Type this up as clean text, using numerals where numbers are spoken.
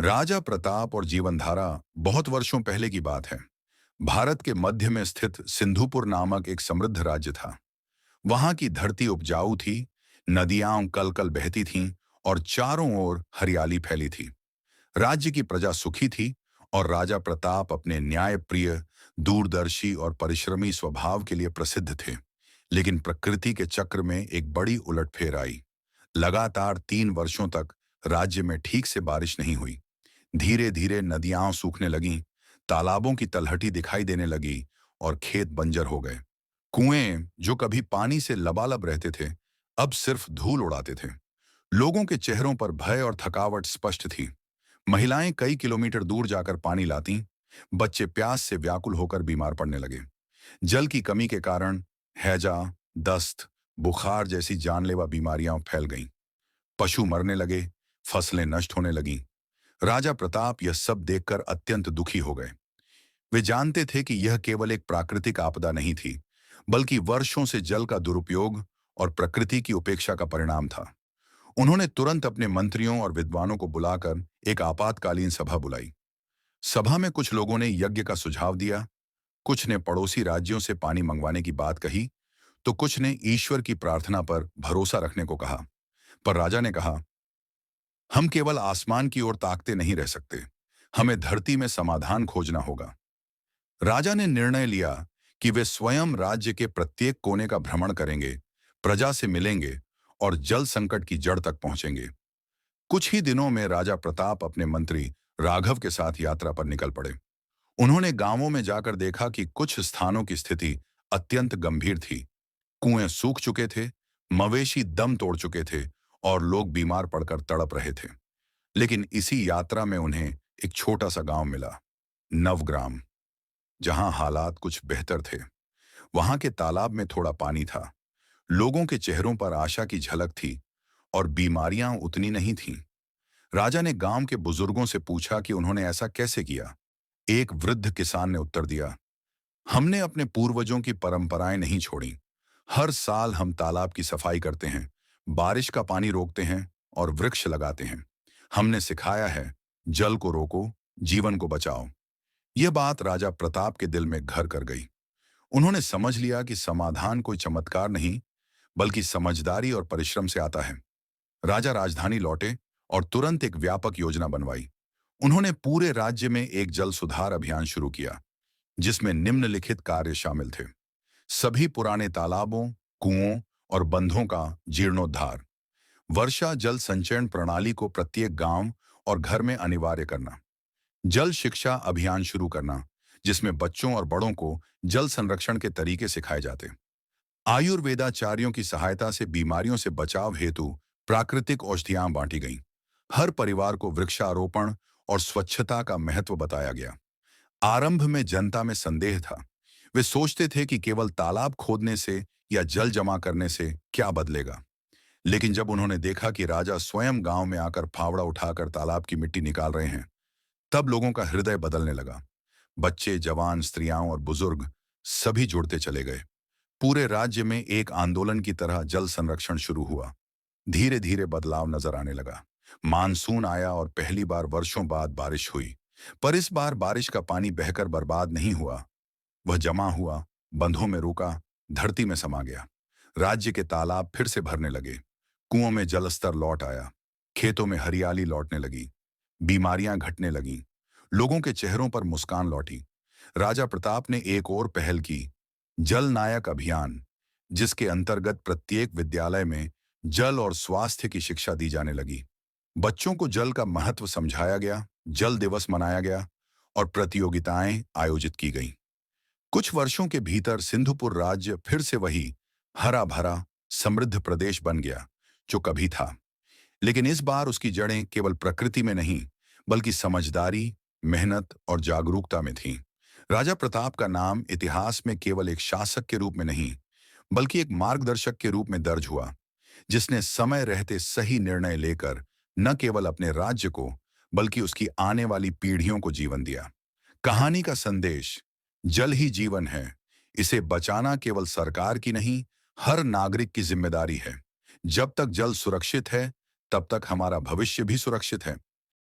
राजा प्रताप और जीवनधारा बहुत वर्षों पहले की बात है। भारत के मध्य में स्थित सिंधुपुर नामक एक समृद्ध राज्य था। वहां की धरती उपजाऊ थी, नदियां कल कल बहती थीं और चारों ओर हरियाली फैली थी। राज्य की प्रजा सुखी थी और राजा प्रताप अपने न्यायप्रिय, दूरदर्शी और परिश्रमी स्वभाव के लिए प्रसिद्ध थे। लेकिन प्रकृति के चक्र में एक बड़ी उलटफेर आई। लगातार 3 वर्षों तक राज्य में ठीक से बारिश नहीं हुई। धीरे धीरे नदियां सूखने लगीं, तालाबों की तलहटी दिखाई देने लगी और खेत बंजर हो गए। कुएं जो कभी पानी से लबालब रहते थे, अब सिर्फ धूल उड़ाते थे। लोगों के चेहरों पर भय और थकावट स्पष्ट थी। महिलाएं कई किलोमीटर दूर जाकर पानी लातीं, बच्चे प्यास से व्याकुल होकर बीमार पड़ने लगे। जल की कमी के कारण हैजा, दस्त, बुखार जैसी जानलेवा बीमारियां फैल गईं। पशु मरने लगे, फसलें नष्ट होने लगीं। राजा प्रताप यह सब देखकर अत्यंत दुखी हो गए। वे जानते थे कि यह केवल एक प्राकृतिक आपदा नहीं थी, बल्कि वर्षों से जल का दुरुपयोग और प्रकृति की उपेक्षा का परिणाम था। उन्होंने तुरंत अपने मंत्रियों और विद्वानों को बुलाकर एक आपातकालीन सभा बुलाई। सभा में कुछ लोगों ने यज्ञ का सुझाव दिया, कुछ ने पड़ोसी राज्यों से पानी मंगवाने की बात कही, तो कुछ ने ईश्वर की प्रार्थना पर भरोसा रखने को कहा। पर राजा ने कहा, हम केवल आसमान की ओर ताकते नहीं रह सकते, हमें धरती में समाधान खोजना होगा। राजा ने निर्णय लिया कि वे स्वयं राज्य के प्रत्येक कोने का भ्रमण करेंगे, प्रजा से मिलेंगे और जल संकट की जड़ तक पहुंचेंगे। कुछ ही दिनों में राजा प्रताप अपने मंत्री राघव के साथ यात्रा पर निकल पड़े। उन्होंने गांवों में जाकर देखा कि कुछ स्थानों की स्थिति अत्यंत गंभीर थी। कुएं सूख चुके थे, मवेशी दम तोड़ चुके थे और लोग बीमार पड़कर तड़प रहे थे। लेकिन इसी यात्रा में उन्हें एक छोटा सा गांव मिला, नवग्राम, जहां हालात कुछ बेहतर थे। वहां के तालाब में थोड़ा पानी था, लोगों के चेहरों पर आशा की झलक थी और बीमारियां उतनी नहीं थीं। राजा ने गांव के बुजुर्गों से पूछा कि उन्होंने ऐसा कैसे किया। एक वृद्ध किसान ने उत्तर दिया, हमने अपने पूर्वजों की परंपराएं नहीं छोड़ी। हर साल हम तालाब की सफाई करते हैं, बारिश का पानी रोकते हैं और वृक्ष लगाते हैं। हमने सिखाया है, जल को रोको, जीवन को बचाओ। यह बात राजा प्रताप के दिल में घर कर गई। उन्होंने समझ लिया कि समाधान कोई चमत्कार नहीं, बल्कि समझदारी और परिश्रम से आता है। राजा राजधानी लौटे और तुरंत एक व्यापक योजना बनवाई। उन्होंने पूरे राज्य में एक जल सुधार अभियान शुरू किया, जिसमें निम्नलिखित कार्य शामिल थे। सभी पुराने तालाबों, कुओं और बंधों का जीर्णोद्धार, वर्षा जल संचयन प्रणाली को प्रत्येक गांव और घर में अनिवार्य करना, जल शिक्षा अभियान शुरू करना, जिसमें बच्चों और बड़ों को जल संरक्षण के तरीके सिखाए जाते। आयुर्वेदाचार्यों की सहायता से बीमारियों से बचाव हेतु प्राकृतिक औषधियां बांटी गईं। हर परिवार को वृक्षारोपण और स्वच्छता का महत्व बताया गया। आरंभ में जनता में संदेह था। वे सोचते थे कि केवल तालाब खोदने से या जल जमा करने से क्या बदलेगा। लेकिन जब उन्होंने देखा कि राजा स्वयं गांव में आकर फावड़ा उठाकर तालाब की मिट्टी निकाल रहे हैं, तब लोगों का हृदय बदलने लगा। बच्चे, जवान, स्त्रियां और बुजुर्ग सभी जुड़ते चले गए। पूरे राज्य में एक आंदोलन की तरह जल संरक्षण शुरू हुआ। धीरे धीरे बदलाव नजर आने लगा। मानसून आया और पहली बार वर्षों बाद बारिश हुई। पर इस बार बारिश का पानी बहकर बर्बाद नहीं हुआ, वह जमा हुआ, बंधों में रुका, धरती में समा गया। राज्य के तालाब फिर से भरने लगे, कुओं में जलस्तर लौट आया, खेतों में हरियाली लौटने लगी, बीमारियां घटने लगीं, लोगों के चेहरों पर मुस्कान लौटी। राजा प्रताप ने एक और पहल की, जल नायक अभियान, जिसके अंतर्गत प्रत्येक विद्यालय में जल और स्वास्थ्य की शिक्षा दी जाने लगी। बच्चों को जल का महत्व समझाया गया, जल दिवस मनाया गया और प्रतियोगिताएं आयोजित की गईं। कुछ वर्षों के भीतर सिंधुपुर राज्य फिर से वही हरा भरा समृद्ध प्रदेश बन गया जो कभी था। लेकिन इस बार उसकी जड़ें केवल प्रकृति में नहीं, बल्कि समझदारी, मेहनत और जागरूकता में थीं। राजा प्रताप का नाम इतिहास में केवल एक शासक के रूप में नहीं, बल्कि एक मार्गदर्शक के रूप में दर्ज हुआ, जिसने समय रहते सही निर्णय लेकर न केवल अपने राज्य को, बल्कि उसकी आने वाली पीढ़ियों को जीवन दिया। कहानी का संदेश, जल ही जीवन है। इसे बचाना केवल सरकार की नहीं, हर नागरिक की जिम्मेदारी है। जब तक जल सुरक्षित है, तब तक हमारा भविष्य भी सुरक्षित है।